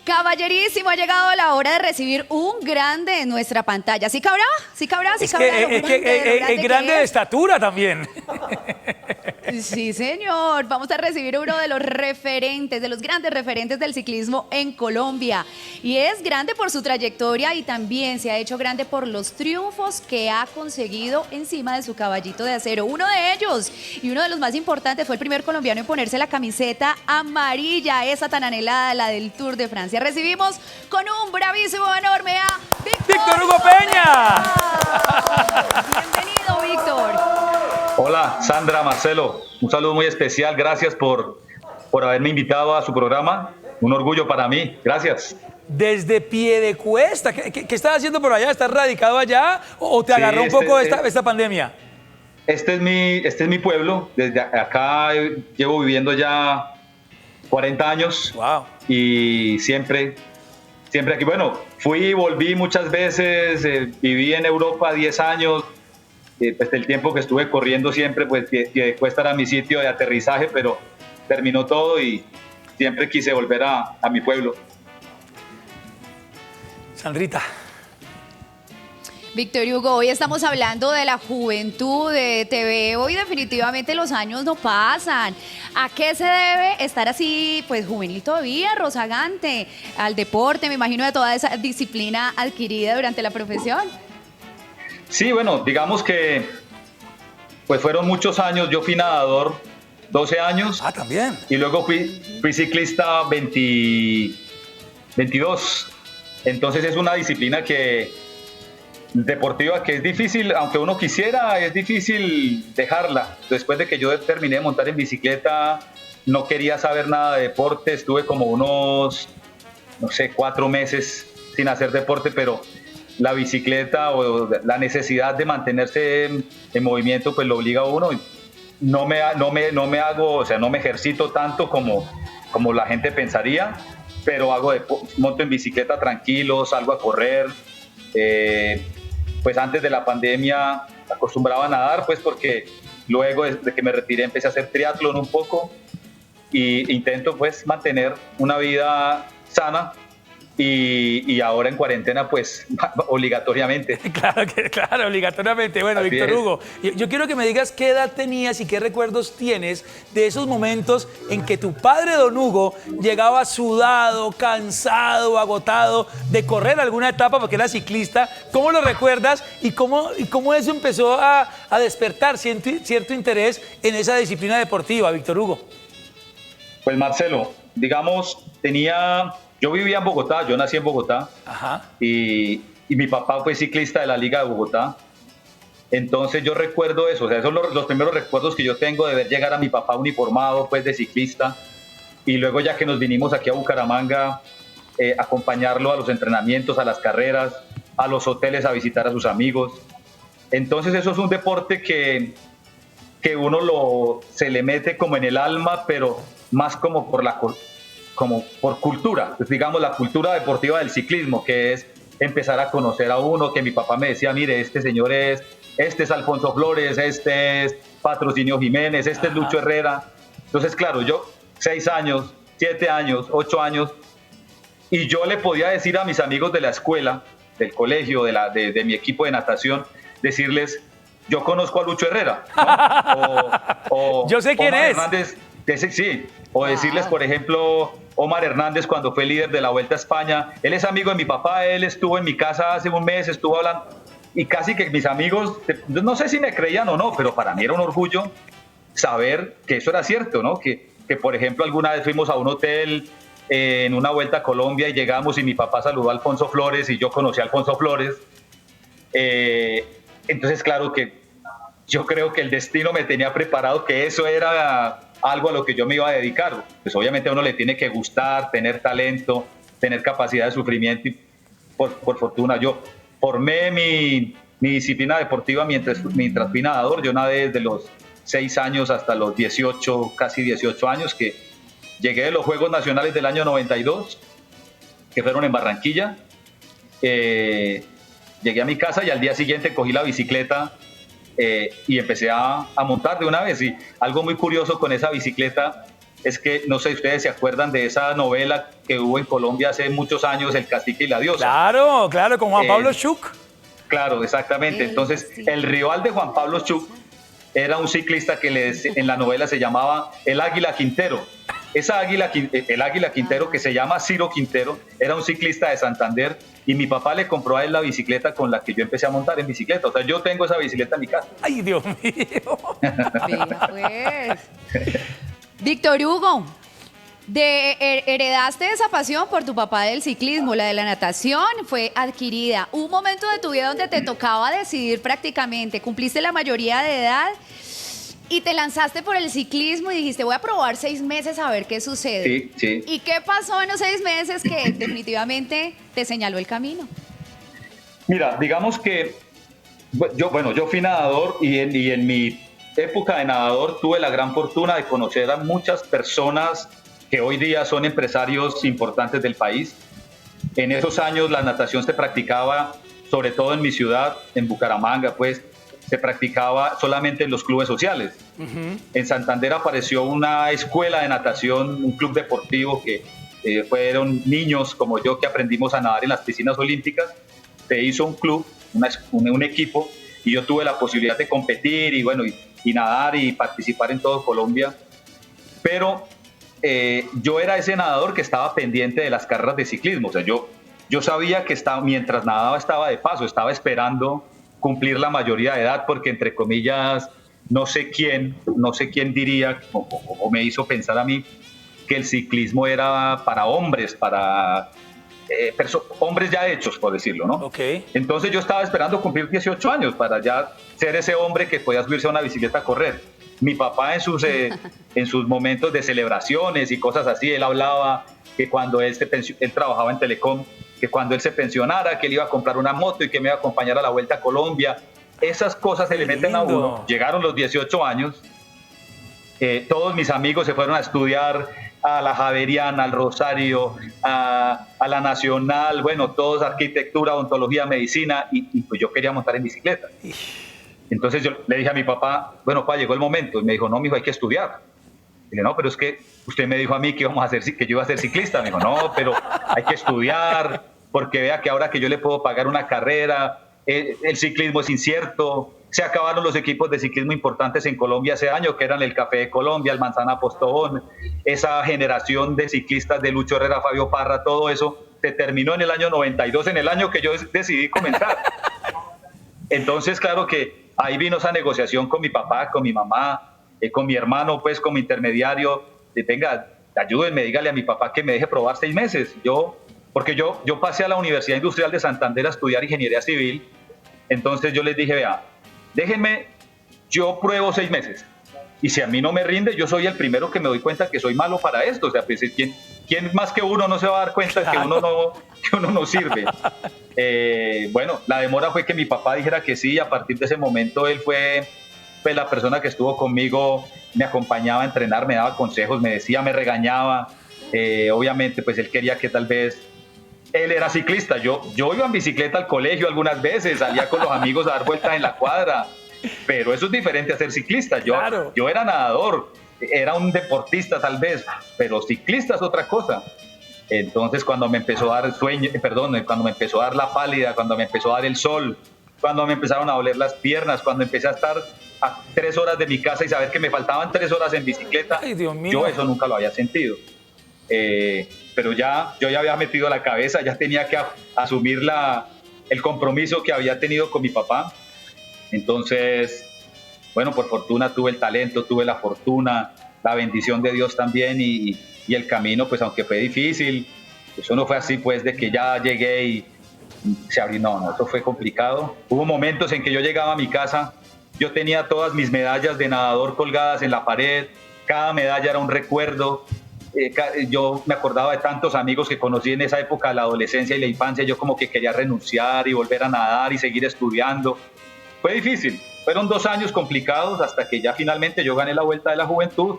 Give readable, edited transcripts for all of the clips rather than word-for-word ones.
Caballerísimo, ha llegado la hora de recibir un grande en nuestra pantalla. ¿Sí cabrá? ¿Sí cabrá? ¿Sí cabrá? Es grande de estatura también. Sí, señor. Vamos a recibir uno de los referentes, de los grandes referentes del ciclismo en Colombia. Y es grande por su trayectoria y también se ha hecho grande por los triunfos que ha conseguido encima de su caballito de acero. Uno de ellos, y uno de los más importantes, fue el primer colombiano en ponerse la camiseta amarilla, esa tan anhelada, la del Tour de Francia. Recibimos con un bravísimo enorme a ¡Víctor Hugo Peña! Bienvenido, Víctor. Hola, Sandra, Marcelo, un saludo muy especial. Gracias por haberme invitado a su programa. Un orgullo para mí. Gracias. Desde Piedecuesta. ¿Qué estás haciendo por allá? ¿Estás radicado allá o te agarró un poco esta pandemia? Este es mi pueblo. Desde acá llevo viviendo ya 40 años. Wow. Y siempre aquí. Bueno, fui y volví muchas veces. Viví en Europa 10 años. Pues el tiempo que estuve corriendo siempre, pues Piedecuesta era mi sitio de aterrizaje, pero terminó todo y siempre quise volver a mi pueblo. Sandrita. Víctor Hugo, hoy estamos hablando de la juventud, de TV. Hoy definitivamente los años no pasan. ¿A qué se debe estar así, pues juvenil todavía, rozagante? Al deporte, me imagino, de toda esa disciplina adquirida durante la profesión. Sí, bueno, digamos que pues fueron muchos años. Yo fui nadador 12 años. Ah, también. Y luego fui ciclista 22. Entonces es una disciplina deportiva que es difícil, aunque uno quisiera, es difícil dejarla. Después de que yo terminé de montar en bicicleta, no quería saber nada de deporte. Estuve como unos, 4 meses sin hacer deporte, pero la bicicleta o la necesidad de mantenerse en movimiento pues lo obliga a uno. No me ejercito tanto como la gente pensaría, pero monto en bicicleta tranquilo, salgo a correr. Pues antes de la pandemia acostumbraba a nadar, pues porque luego de que me retiré empecé a hacer triatlón un poco y intento pues mantener una vida sana. Y ahora en cuarentena, pues, obligatoriamente. Claro, obligatoriamente. Bueno, Así Víctor es. Hugo, yo quiero que me digas qué edad tenías y qué recuerdos tienes de esos momentos en que tu padre, don Hugo, llegaba sudado, cansado, agotado de correr alguna etapa porque era ciclista. ¿Cómo lo recuerdas y cómo eso empezó a despertar cierto interés en esa disciplina deportiva, Víctor Hugo? Pues, Marcelo, digamos, yo vivía en Bogotá, yo nací en Bogotá. Ajá. Y mi papá fue ciclista de la Liga de Bogotá. Entonces yo recuerdo eso, o sea, esos son los primeros recuerdos que yo tengo de ver llegar a mi papá uniformado pues de ciclista, y luego ya que nos vinimos aquí a Bucaramanga, acompañarlo a los entrenamientos, a las carreras, a los hoteles a visitar a sus amigos. Entonces eso es un deporte que uno se le mete como en el alma, pero más como por cultura, pues digamos la cultura deportiva del ciclismo, que es empezar a conocer a uno, que mi papá me decía, mire, este es Alfonso Flores, este es Patrocinio Jiménez, este es Lucho Herrera. Entonces, claro, yo 6 años, 7 años, 8 años, y yo le podía decir a mis amigos de la escuela, del colegio, de mi equipo de natación, decirles, yo conozco a Lucho Herrera, ¿no? Yo sé quién Omar es. Hernández, sí. O decirles, por ejemplo, Omar Hernández, cuando fue líder de la Vuelta a España, él es amigo de mi papá, él estuvo en mi casa hace un mes, estuvo hablando, y casi que mis amigos, no sé si me creían o no, pero para mí era un orgullo saber que eso era cierto, ¿no? Que por ejemplo, alguna vez fuimos a un hotel en una Vuelta a Colombia y llegamos y mi papá saludó a Alfonso Flores y yo conocí a Alfonso Flores. Entonces, claro que yo creo que el destino me tenía preparado, que eso era algo a lo que yo me iba a dedicar. Pues obviamente a uno le tiene que gustar, tener talento, tener capacidad de sufrimiento, y por fortuna yo formé mi disciplina deportiva mientras fui nadador. Yo nadé desde los 6 años hasta los 18, casi 18 años, que llegué de los Juegos Nacionales del año 92, que fueron en Barranquilla. Llegué a mi casa y al día siguiente cogí la bicicleta y empecé a montar de una vez. Y algo muy curioso con esa bicicleta es que, no sé si ustedes se acuerdan de esa novela que hubo en Colombia hace muchos años, El Cacique y la Diosa. Claro, claro, con Juan Pablo Schuch. Claro, exactamente. Entonces, Sí. el rival de Juan Pablo Schuch era un ciclista que en la novela se llamaba el Águila Quintero. El Águila Quintero, que se llama Ciro Quintero, era un ciclista de Santander y mi papá le compró a él la bicicleta con la que yo empecé a montar en bicicleta. O sea, yo tengo esa bicicleta en mi casa. Ay, Dios mío. Vea pues. Víctor Hugo, heredaste esa pasión por tu papá del ciclismo, la de la natación fue adquirida. Hubo un momento de tu vida donde te tocaba decidir prácticamente, cumpliste la mayoría de edad y te lanzaste por el ciclismo y dijiste, voy a probar 6 meses a ver qué sucede. Sí, sí. ¿Y qué pasó en los 6 meses que definitivamente te señaló el camino? Mira, digamos que yo fui nadador y en mi época de nadador tuve la gran fortuna de conocer a muchas personas que hoy día son empresarios importantes del país. En esos años la natación se practicaba, sobre todo en mi ciudad, en Bucaramanga, pues se practicaba solamente en los clubes sociales. En Santander apareció una escuela de natación, un club deportivo que fueron niños como yo que aprendimos a nadar en las piscinas olímpicas. Se hizo un club, un equipo, y yo tuve la posibilidad de competir y nadar y participar en todo Colombia. Pero yo era ese nadador que estaba pendiente de las carreras de ciclismo. O sea, yo sabía que mientras nadaba estaba de paso, estaba esperando cumplir la mayoría de edad, porque entre comillas, no sé quién diría o me hizo pensar a mí que el ciclismo era para hombres, para hombres ya hechos, por decirlo, ¿no? Ok. Entonces yo estaba esperando cumplir 18 años para ya ser ese hombre que podía subirse a una bicicleta a correr. Mi papá en sus momentos de celebraciones y cosas así, él hablaba que cuando él trabajaba en Telecom, que cuando él se pensionara, que él iba a comprar una moto y que me iba a acompañar a la Vuelta a Colombia. Esas cosas se le meten a uno. Llegaron los 18 años, todos mis amigos se fueron a estudiar a la Javeriana, al Rosario, a la Nacional, bueno, todos arquitectura, odontología, medicina, y pues yo quería montar en bicicleta. Entonces yo le dije a mi papá, bueno, papá, llegó el momento. Y me dijo, no, mijo, hay que estudiar. Y dije, no, pero es que usted me dijo a mí que que yo iba a ser ciclista. Me dijo, no, pero hay que estudiar, porque vea que ahora que yo le puedo pagar una carrera, el ciclismo es incierto. Se acabaron los equipos de ciclismo importantes en Colombia hace años, que eran el Café de Colombia, el Manzana Postobón, esa generación de ciclistas de Lucho Herrera, Fabio Parra, todo eso se terminó en el año 92, en el año que yo decidí comenzar. Entonces, claro que ahí vino esa negociación con mi papá, con mi mamá, con mi hermano, pues como intermediario, de venga, ayúdenme, dígale a mi papá que me deje probar 6 meses. Porque yo pasé a la Universidad Industrial de Santander a estudiar ingeniería civil. Entonces yo les dije, vea, déjenme, yo pruebo 6 meses. Y si a mí no me rinde, yo soy el primero que me doy cuenta que soy malo para esto. O sea, pues, ¿quién más que uno no se va a dar cuenta que uno no sirve? Bueno, la demora fue que mi papá dijera que sí, y a partir de ese momento él fue pues, la persona que estuvo conmigo, me acompañaba a entrenar, me daba consejos, me decía, me regañaba. Obviamente, pues él quería que tal vez... Él era ciclista, yo iba en bicicleta al colegio algunas veces, salía con los amigos a dar vueltas en la cuadra, pero eso es diferente a ser ciclista. Claro. Yo era nadador, era un deportista tal vez, pero ciclista es otra cosa. Entonces cuando me empezó a dar cuando me empezó a dar la pálida, cuando me empezó a dar el sol, cuando me empezaron a doler las piernas, cuando empecé a estar a 3 horas de mi casa y saber que me faltaban 3 horas en bicicleta, Ay, Dios mío. yo eso nunca lo había sentido. Pero yo ya había metido la cabeza, ya tenía que asumir el compromiso que había tenido con mi papá. Entonces, bueno, por fortuna tuve el talento, tuve la fortuna, la bendición de Dios también y el camino, pues aunque fue difícil, eso no fue así pues de que ya llegué y se abrió, no, eso fue complicado. Hubo momentos en que yo llegaba a mi casa, yo tenía todas mis medallas de nadador colgadas en la pared, cada medalla era un recuerdo. Yo me acordaba de tantos amigos que conocí en esa época, la adolescencia y la infancia, yo como que quería renunciar y volver a nadar y seguir estudiando. Fue difícil, fueron 2 años complicados hasta que ya finalmente yo gané la Vuelta de la Juventud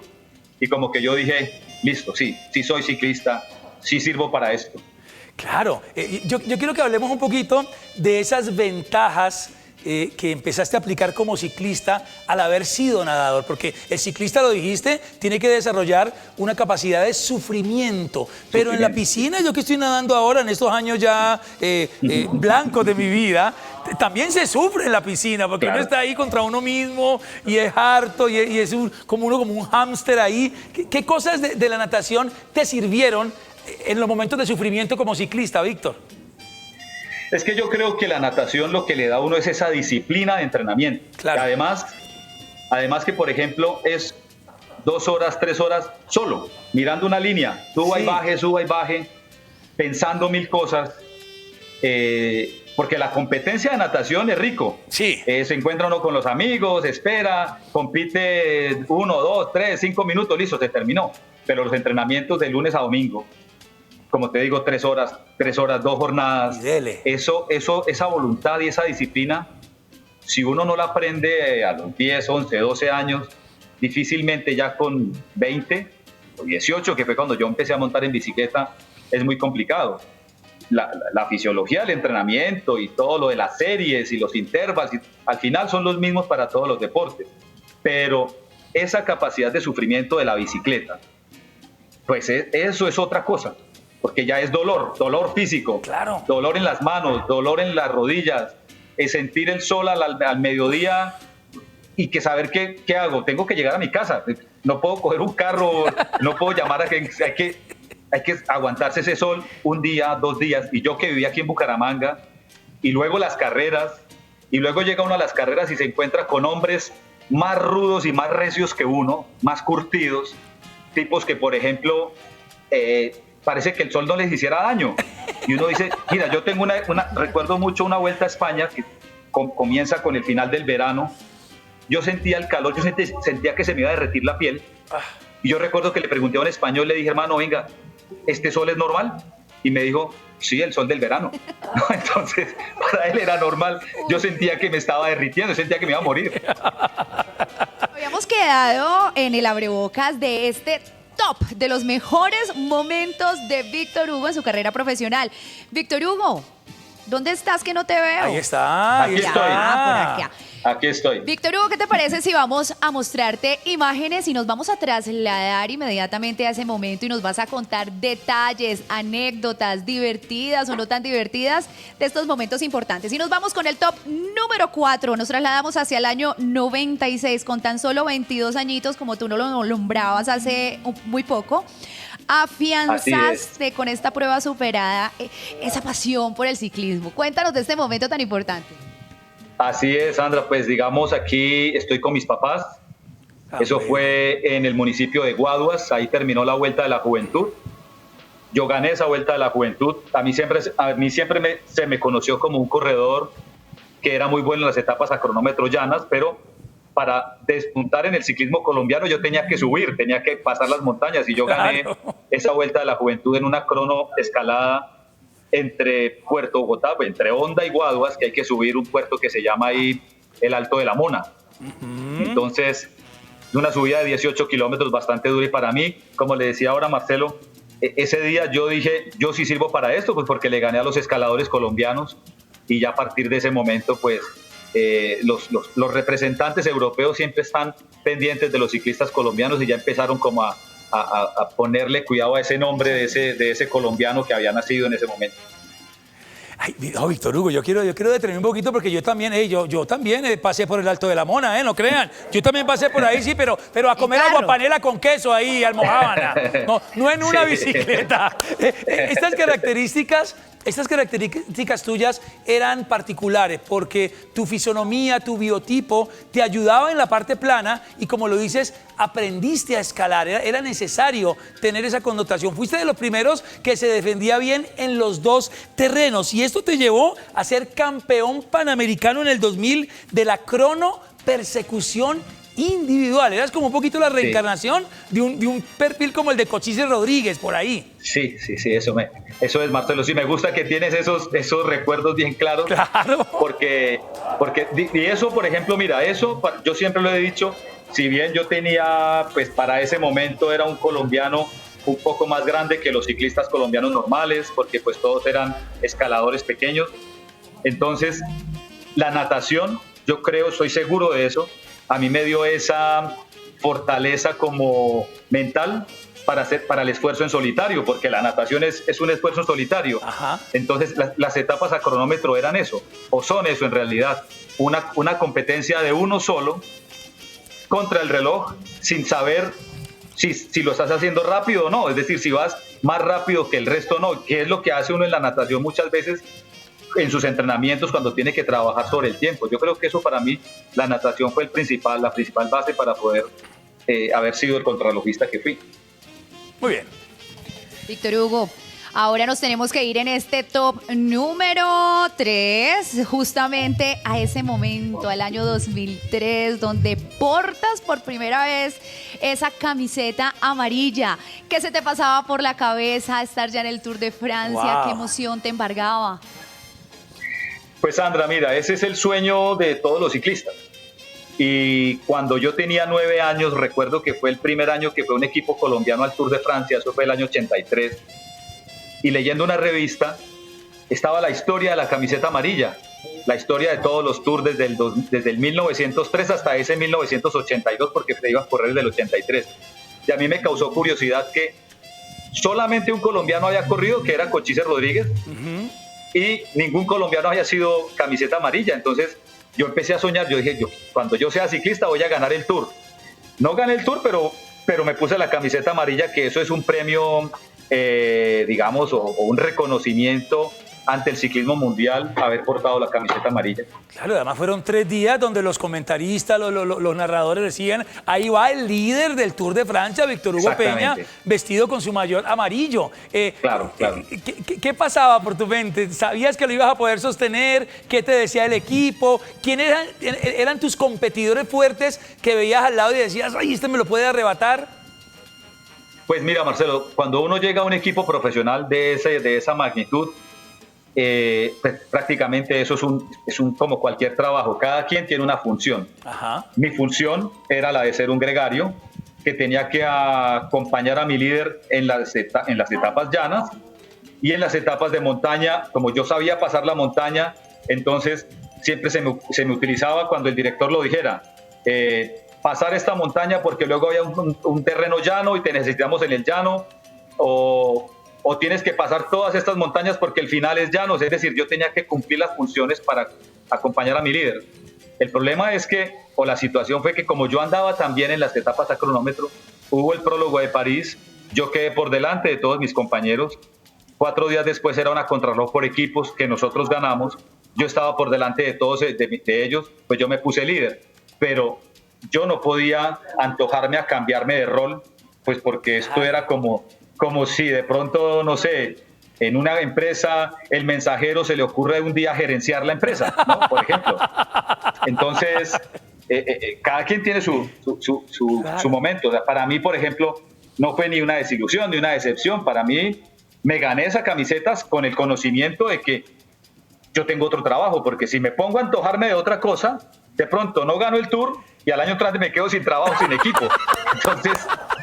y como que yo dije, listo, sí soy ciclista, sí sirvo para esto. Claro, yo quiero que hablemos un poquito de esas ventajas que empezaste a aplicar como ciclista al haber sido nadador? Porque el ciclista, lo dijiste, tiene que desarrollar una capacidad de sufrimiento. Pero en la piscina, yo que estoy nadando ahora, en estos años ya blancos de mi vida, también se sufre en la piscina, porque Claro. uno está ahí contra uno mismo y es harto y es como un hámster ahí. ¿Qué cosas de la natación te sirvieron en los momentos de sufrimiento como ciclista, Víctor? Es que yo creo que la natación lo que le da a uno es esa disciplina de entrenamiento. Claro. Además que, por ejemplo, es 2 horas, 3 horas solo, mirando una línea, suba y baje, pensando mil cosas. Porque la competencia de natación es rico. Sí. Se encuentra uno con los amigos, espera, compite 1, 2, 3, 5 minutos, listo, se terminó. Pero los entrenamientos de lunes a domingo, como te digo, 3 horas, 2 jornadas, Y dele. esa voluntad y esa disciplina, si uno no la aprende a los 10, 11, 12 años, difícilmente ya con 20 o 18, que fue cuando yo empecé a montar en bicicleta, es muy complicado. La fisiología del entrenamiento y todo lo de las series y los intervalos, al final son los mismos para todos los deportes, pero esa capacidad de sufrimiento de la bicicleta, pues eso es otra cosa, porque ya es dolor físico, Claro. dolor en las manos, dolor en las rodillas, es sentir el sol al mediodía y que saber qué hago, tengo que llegar a mi casa, no puedo coger un carro, no puedo llamar a que hay que aguantarse ese sol un día, 2 días, y yo que vivía aquí en Bucaramanga, y luego las carreras, y luego llega uno a las carreras y se encuentra con hombres más rudos y más recios que uno, más curtidos, tipos que, por ejemplo, parece que el sol no les hiciera daño. Y uno dice, mira, yo tengo recuerdo mucho una vuelta a España que comienza con el final del verano. Yo sentía el calor, yo sentía que se me iba a derretir la piel. Y yo recuerdo que le pregunté a un español, le dije, hermano, venga, ¿este sol es normal? Y me dijo, sí, el sol del verano. Entonces, para él era normal. Yo sentía que me estaba derritiendo, sentía que me iba a morir. Habíamos quedado en el abrebocas de este top de los mejores momentos de Víctor Hugo en su carrera profesional. Víctor Hugo, ¿dónde estás que no te veo? Ahí está. Aquí ahí estoy. está. Por acá. Aquí estoy. Víctor Hugo, ¿qué te parece si vamos a mostrarte imágenes y nos vamos a trasladar inmediatamente a ese momento y nos vas a contar detalles, anécdotas divertidas o no tan divertidas de estos momentos importantes? Y nos vamos con el top número 4. Nos trasladamos hacia el año 96 con tan solo 22 añitos, como tú no lo nombrabas hace muy poco. Afianzaste con esta prueba superada esa pasión por el ciclismo. Cuéntanos de este momento tan importante. Así es, Sandra, pues digamos aquí estoy con mis papás. Eso fue en el municipio de Guaduas, ahí terminó la Vuelta de la Juventud. Yo gané esa Vuelta de la Juventud. A mí siempre se me conoció como un corredor que era muy bueno en las etapas a cronómetro llanas, pero para despuntar en el ciclismo colombiano yo tenía que subir, tenía que pasar las montañas, y yo gané esa Vuelta de la Juventud en una crono escalada entre Puerto Bogotá, entre Honda y Guaduas, que hay que subir un puerto que se llama ahí el Alto de la Mona. Entonces, una subida de 18 kilómetros bastante dura, y para mí, como le decía ahora Marcelo, ese día yo dije, yo sí sirvo para esto, pues porque le gané a los escaladores colombianos, y ya a partir de ese momento, pues los representantes europeos siempre están pendientes de los ciclistas colombianos, y ya empezaron como a ponerle cuidado a ese nombre de ese colombiano que había nacido en ese momento. Ay, no, Víctor Hugo, yo quiero detenerme un poquito, porque yo también, yo también pasé por el Alto de la Mona, no crean. Yo también pasé por ahí, sí, pero a comer aguapanela con queso ahí, almojábana. No en una bicicleta. Estas características tuyas eran particulares, porque tu fisonomía, tu biotipo te ayudaba en la parte plana, y como lo dices, aprendiste a escalar. Era necesario tener esa connotación. Fuiste de los primeros que se defendía bien en los dos terrenos, y esto te llevó a ser campeón panamericano en el 2000 de la crono persecución individual. Eras como un poquito la reencarnación de un perfil como el de Cochise Rodríguez, por ahí. Sí, eso es, Marcelo. Sí, me gusta que tienes esos recuerdos bien claros. Claro. Porque y eso, por ejemplo, mira, eso yo siempre lo he dicho, si bien yo tenía, pues para ese momento era un colombiano un poco más grande que los ciclistas colombianos normales, porque pues todos eran escaladores pequeños. Entonces, la natación, yo creo, estoy seguro de eso, a mí me dio esa fortaleza como mental para el esfuerzo en solitario, porque la natación es un esfuerzo en solitario. Ajá. Entonces las etapas a cronómetro eran eso, o son eso en realidad, una competencia de uno solo contra el reloj sin saber si lo estás haciendo rápido o no, es decir, si vas más rápido que el resto o no, que es lo que hace uno en la natación muchas veces en sus entrenamientos cuando tiene que trabajar sobre el tiempo. Yo creo que eso para mí, la natación fue la principal base para poder haber sido el contrarrelojista que fui. Muy bien. Víctor Hugo, ahora nos tenemos que ir en este top número 3, justamente a ese momento, al año 2003, donde portas por primera vez esa camiseta amarilla. ¿Qué se te pasaba por la cabeza estar ya en el Tour de Francia? Wow. ¿Qué emoción te embargaba? Pues Sandra, mira, ese es el sueño de todos los ciclistas. Y cuando yo tenía 9 años, recuerdo que fue el primer año que fue un equipo colombiano al Tour de Francia, eso fue el año 83, y leyendo una revista estaba la historia de la camiseta amarilla, la historia de todos los tours desde el 1903 hasta ese 1982, porque se iba a correr desde el 83. Y a mí me causó curiosidad que solamente un colombiano había corrido, que era Cochise Rodríguez, y ningún colombiano haya sido camiseta amarilla. Entonces yo empecé a soñar, yo dije, cuando yo sea ciclista voy a ganar el Tour. No gané el Tour, pero me puse la camiseta amarilla, que eso es un premio, digamos, o un reconocimiento ante el ciclismo mundial, haber portado la camiseta amarilla. Claro, además fueron 3 días donde los comentaristas, los narradores decían, ahí va el líder del Tour de Francia, Víctor Hugo Peña, vestido con su maillot amarillo. Claro. ¿Qué pasaba por tu mente? ¿Sabías que lo ibas a poder sostener? ¿Qué te decía el equipo? ¿Quiénes eran tus competidores fuertes que veías al lado y decías, ay, este me lo puede arrebatar? Pues mira, Marcelo, cuando uno llega a un equipo profesional de esa magnitud, pues prácticamente eso es un como cualquier trabajo, cada quien tiene una función. Ajá. Mi función era la de ser un gregario que tenía que acompañar a mi líder en las etapas llanas y en las etapas de montaña. Como yo sabía pasar la montaña, entonces siempre se me utilizaba cuando el director lo dijera, pasar esta montaña porque luego había un terreno llano y te necesitamos en el llano, o tienes que pasar todas estas montañas porque el final es llano. Es decir, yo tenía que cumplir las funciones para acompañar a mi líder. El problema es que, o la situación fue que como yo andaba también en las etapas a cronómetro, hubo el prólogo de París, yo quedé por delante de todos mis compañeros. 4 días después era una contrarreloj por equipos que nosotros ganamos. Yo estaba por delante de todos de ellos, pues yo me puse líder. Pero yo no podía antojarme a cambiarme de rol, pues porque esto era como si de pronto, no sé, en una empresa el mensajero se le ocurre un día gerenciar la empresa, ¿no? Por ejemplo. Entonces, cada quien tiene su momento. O sea, para mí, por ejemplo, no fue ni una desilusión ni una decepción. Para mí, me gané esa camiseta con el conocimiento de que yo tengo otro trabajo, porque si me pongo a antojarme de otra cosa, de pronto no gano el Tour y al año entrante me quedo sin trabajo, sin equipo. Entonces,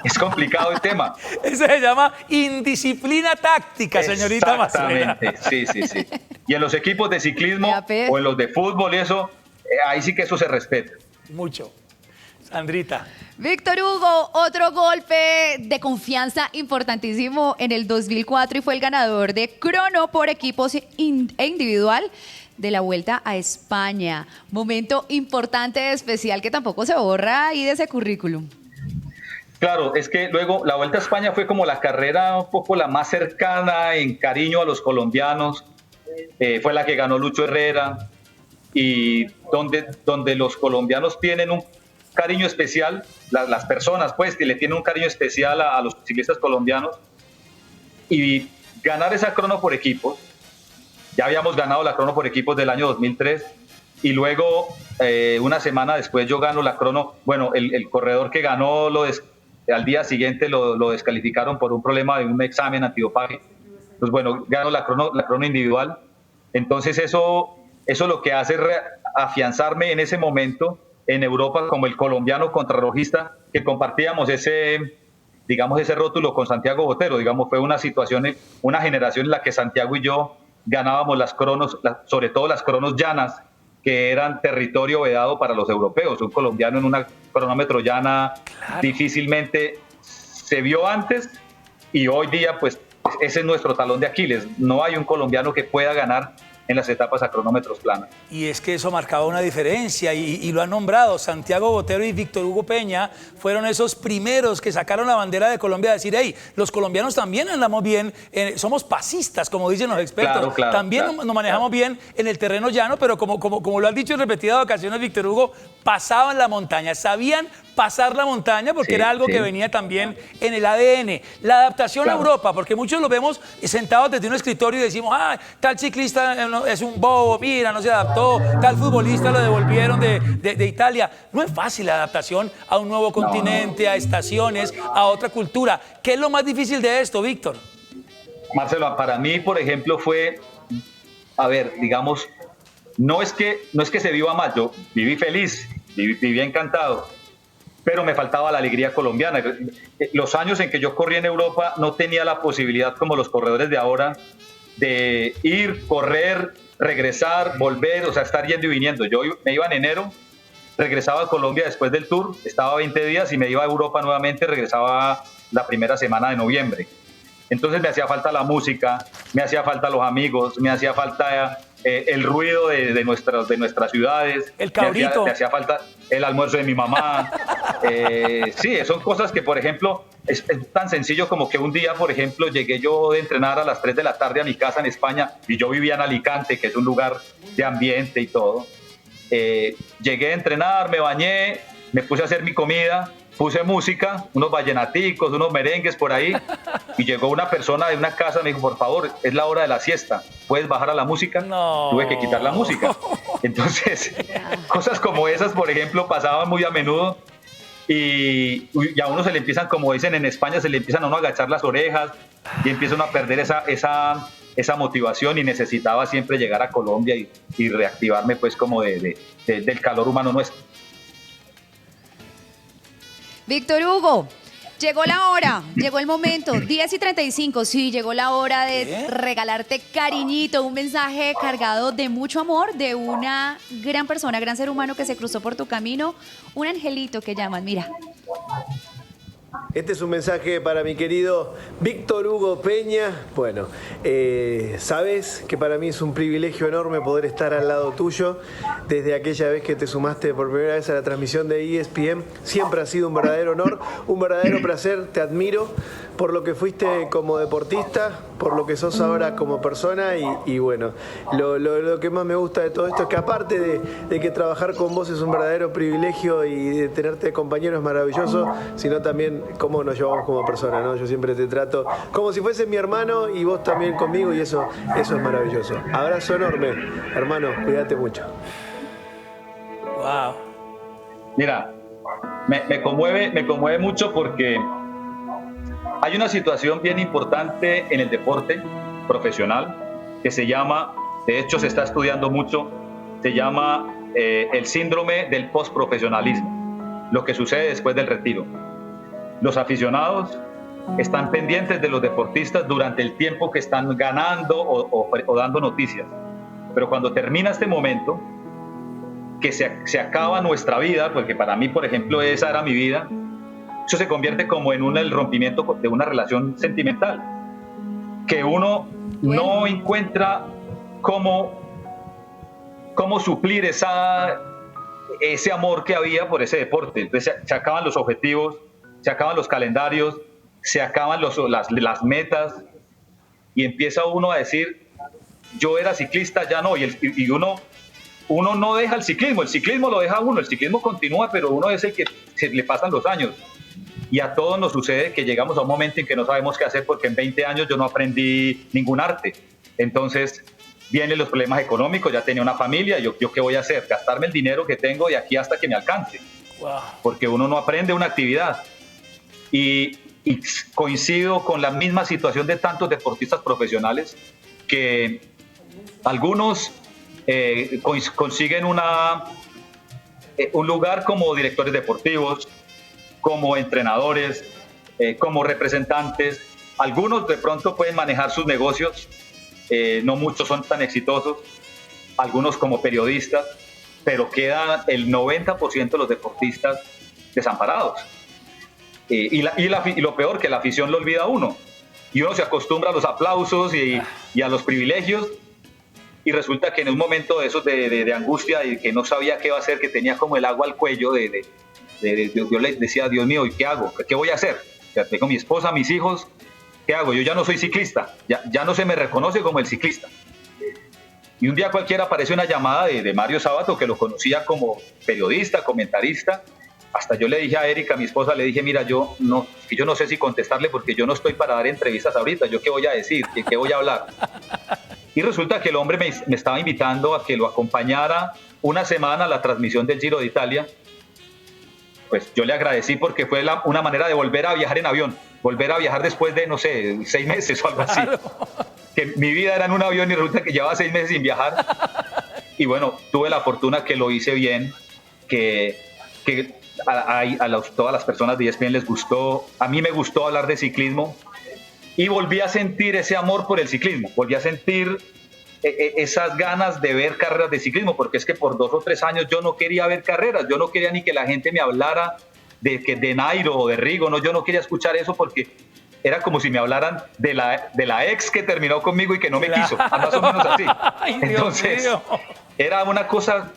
es complicado el tema. Eso se llama indisciplina táctica, señorita Mazuela. Exactamente, sí. Y en los equipos de ciclismo o en los de fútbol y eso, ahí sí que eso se respeta. Mucho. Sandrita. Víctor Hugo, otro golpe de confianza importantísimo en el 2004 y fue el ganador de crono por equipos e individual de la Vuelta a España. Momento importante, especial, que tampoco se borra ahí de ese currículum. Claro, es que luego la Vuelta a España fue como la carrera un poco la más cercana en cariño a los colombianos. Fue la que ganó Lucho Herrera y donde los colombianos tienen un cariño especial, las personas pues que le tienen un cariño especial a los ciclistas colombianos, y ganar esa crono por equipos. Ya habíamos ganado la crono por equipos del año 2003 y luego una semana después yo gano la crono. Bueno, el corredor que ganó al día siguiente lo descalificaron por un problema de un examen antidopaje. Pues bueno, gano la crono individual. Entonces eso lo que hace es afianzarme en ese momento en Europa como el colombiano contrarrelojista que compartíamos ese rótulo con Santiago Botero. Digamos, fue una generación en la que Santiago y yo ganábamos las cronos, sobre todo las cronos llanas, que eran territorio vedado para los europeos. Un colombiano en una cronómetro llana difícilmente se vio antes, y hoy día pues ese es nuestro talón de Aquiles. No hay un colombiano que pueda ganar en las etapas a cronómetros planos. Y es que eso marcaba una diferencia y lo han nombrado. Santiago Botero y Víctor Hugo Peña fueron esos primeros que sacaron la bandera de Colombia a decir, hey, los colombianos también andamos bien, somos pasistas, como dicen los expertos. También nos manejamos bien en el terreno llano, pero como lo han dicho en repetidas ocasiones Víctor Hugo, pasaban la montaña, sabían pasar la montaña porque era algo que venía también en el ADN. La adaptación a Europa, porque muchos lo vemos sentados desde un escritorio y decimos, tal ciclista es un bobo, mira, no se adaptó, tal futbolista lo devolvieron de Italia. No es fácil la adaptación a un nuevo continente, a estaciones, a otra cultura. ¿Qué es lo más difícil de esto, Víctor? Marcelo, para mí, por ejemplo, fue, a ver, digamos, no es que se viva mal, yo viví feliz, viví encantado, pero me faltaba la alegría colombiana. Los años en que yo corrí en Europa no tenía la posibilidad, como los corredores de ahora, de ir, correr, regresar, volver, o sea, estar yendo y viniendo. Yo me iba en enero, regresaba a Colombia después del Tour, estaba 20 días y me iba a Europa nuevamente, regresaba la primera semana de noviembre. Entonces me hacía falta la música, me hacía falta los amigos, me hacía falta el ruido de nuestras ciudades. El cabrito. Me hacía falta el almuerzo de mi mamá. Sí, son cosas que, por ejemplo, es tan sencillo como que un día, por ejemplo, llegué yo de entrenar a las 3 de la tarde a mi casa en España, y yo vivía en Alicante, que es un lugar de ambiente y todo. Llegué a entrenar, me bañé, me puse a hacer mi comida, puse música, unos vallenaticos, unos merengues por ahí, y llegó una persona de una casa, me dijo, por favor, es la hora de la siesta, ¿puedes bajar a la música? No. Tuve que quitar la música. Entonces, cosas como esas, por ejemplo, pasaban muy a menudo, y a uno se le empiezan, como dicen en España, se le empiezan a uno a agachar las orejas, y empiezan a perder esa motivación, y necesitaba siempre llegar a Colombia y reactivarme, pues, como del calor humano nuestro. Víctor Hugo, llegó la hora, llegó el momento, 10:35, sí, llegó la hora de regalarte cariñito, un mensaje cargado de mucho amor de una gran persona, gran ser humano que se cruzó por tu camino, un angelito que llaman, mira. Este es un mensaje para mi querido Víctor Hugo Peña. Bueno, sabes que para mí es un privilegio enorme poder estar al lado tuyo. Desde aquella vez que te sumaste por primera vez a la transmisión de ESPN, siempre ha sido un verdadero honor, un verdadero placer. Te admiro por lo que fuiste como deportista, por lo que sos ahora como persona y bueno, lo que más me gusta de todo esto es que aparte de que trabajar con vos es un verdadero privilegio y de tenerte de compañero es maravilloso, sino también cómo nos llevamos como persona, ¿no? Yo siempre te trato como si fuese mi hermano y vos también conmigo y eso es maravilloso. Abrazo enorme, hermano, cuídate mucho. Wow. Mira, me conmueve mucho porque hay una situación bien importante en el deporte profesional que se llama, de hecho se está estudiando mucho, se llama el síndrome del postprofesionalismo, lo que sucede después del retiro. Los aficionados están pendientes de los deportistas durante el tiempo que están ganando o dando noticias, pero cuando termina este momento, que se acaba nuestra vida, porque para mí, por ejemplo, esa era mi vida, eso se convierte como en el rompimiento de una relación sentimental, que uno no encuentra cómo suplir ese amor que había por ese deporte. Entonces se acaban los objetivos, se acaban los calendarios, se acaban las metas, y empieza uno a decir, yo era ciclista, ya no, y uno no deja el ciclismo lo deja uno, el ciclismo continúa, pero uno es el que se le pasan los años. Y a todos nos sucede que llegamos a un momento en que no sabemos qué hacer porque en 20 años yo no aprendí ningún arte. Entonces vienen los problemas económicos, ya tenía una familia, ¿yo qué voy a hacer? Gastarme el dinero que tengo de aquí hasta que me alcance. Wow. Porque uno no aprende una actividad. Y coincido con la misma situación de tantos deportistas profesionales que algunos consiguen un lugar como directores deportivos, como entrenadores, como representantes. Algunos de pronto pueden manejar sus negocios, no muchos son tan exitosos, algunos como periodistas, pero queda el 90% de los deportistas desamparados. Y lo peor, que la afición lo olvida a uno. Y uno se acostumbra a los aplausos y a los privilegios, y resulta que en un momento de esos de angustia y que no sabía qué iba a hacer, que tenía como el agua al cuello, yo le decía, Dios mío, ¿y qué hago? ¿Qué voy a hacer? O sea, tengo mi esposa, mis hijos, ¿qué hago? Yo ya no soy ciclista, ya no se me reconoce como el ciclista. Y un día cualquiera aparece una llamada de Mario Sabato, que lo conocía como periodista, comentarista. Hasta yo le dije a Erika, mi esposa, le dije, mira, yo no sé si contestarle porque yo no estoy para dar entrevistas ahorita, ¿yo qué voy a decir? ¿Qué voy a hablar? Y resulta que el hombre me estaba invitando a que lo acompañara una semana a la transmisión del Giro de Italia. Pues yo le agradecí porque fue una manera de volver a viajar en avión, volver a viajar después de, no sé, 6 meses o algo así. Que mi vida era en un avión y resulta que llevaba 6 meses sin viajar. Y bueno, tuve la fortuna que lo hice bien, que todas las personas de ESPN les gustó, a mí me gustó hablar de ciclismo y volví a sentir ese amor por el ciclismo, volví a sentir esas ganas de ver carreras de ciclismo, porque es que por 2 o 3 años yo no quería ver carreras, yo no quería ni que la gente me hablara de Nairo o de Rigo, no, yo no quería escuchar eso porque era como si me hablaran de la ex que terminó conmigo y que no me quiso, más o menos así. Ay, entonces era una cosa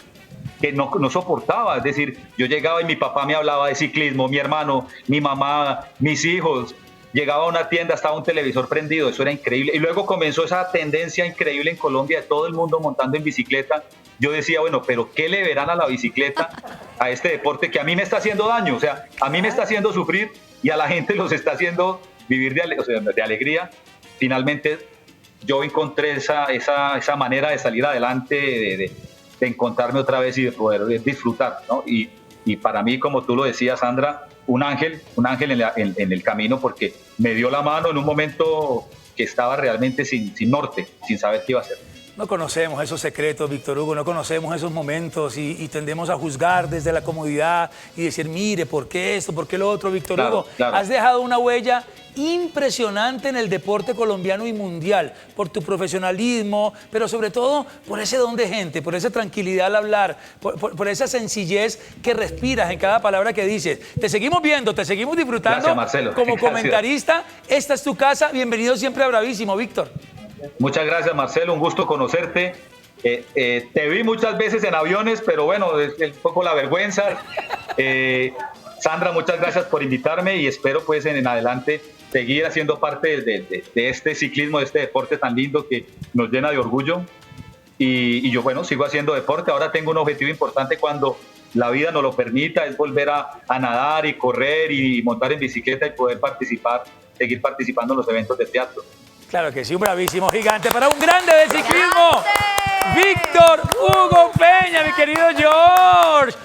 que no soportaba, es decir, yo llegaba y mi papá me hablaba de ciclismo, mi hermano, mi mamá, mis hijos, llegaba a una tienda, estaba un televisor prendido, eso era increíble, y luego comenzó esa tendencia increíble en Colombia de todo el mundo montando en bicicleta. Yo decía, bueno, pero ¿qué le verán a la bicicleta, a este deporte que a mí me está haciendo daño? O sea, a mí me está haciendo sufrir y a la gente los está haciendo vivir de alegría. Finalmente yo encontré esa manera de salir adelante, de encontrarme otra vez y de poder disfrutar, ¿no? Y para mí, como tú lo decías, Sandra, un ángel en el camino, porque me dio la mano en un momento que estaba realmente sin norte, sin saber qué iba a hacer. No conocemos esos secretos, Víctor Hugo, no conocemos esos momentos y tendemos a juzgar desde la comodidad y decir, mire, ¿por qué esto? ¿Por qué lo otro? Víctor Hugo, claro. Has dejado una huella impresionante en el deporte colombiano y mundial, por tu profesionalismo, pero sobre todo por ese don de gente, por esa tranquilidad al hablar, por esa sencillez que respiras en cada palabra que dices. Te seguimos viendo, te seguimos disfrutando. Gracias, Marcelo. Como Gracias. Comentarista. Esta es tu casa, bienvenido siempre a Bravísimo, Víctor. Muchas gracias, Marcelo, un gusto conocerte. Te vi muchas veces en aviones, pero bueno, es un poco la vergüenza. Sandra, muchas gracias por invitarme y espero pues en adelante seguir haciendo parte de este ciclismo, de este deporte tan lindo que nos llena de orgullo. Y yo, bueno, sigo haciendo deporte. Ahora tengo un objetivo importante cuando la vida nos lo permita, es volver a nadar y correr y montar en bicicleta y poder seguir participando en los eventos de teatro. Claro que sí, un bravísimo gigante para un grande del ciclismo, ¡grande! Víctor Hugo Peña, mi querido George.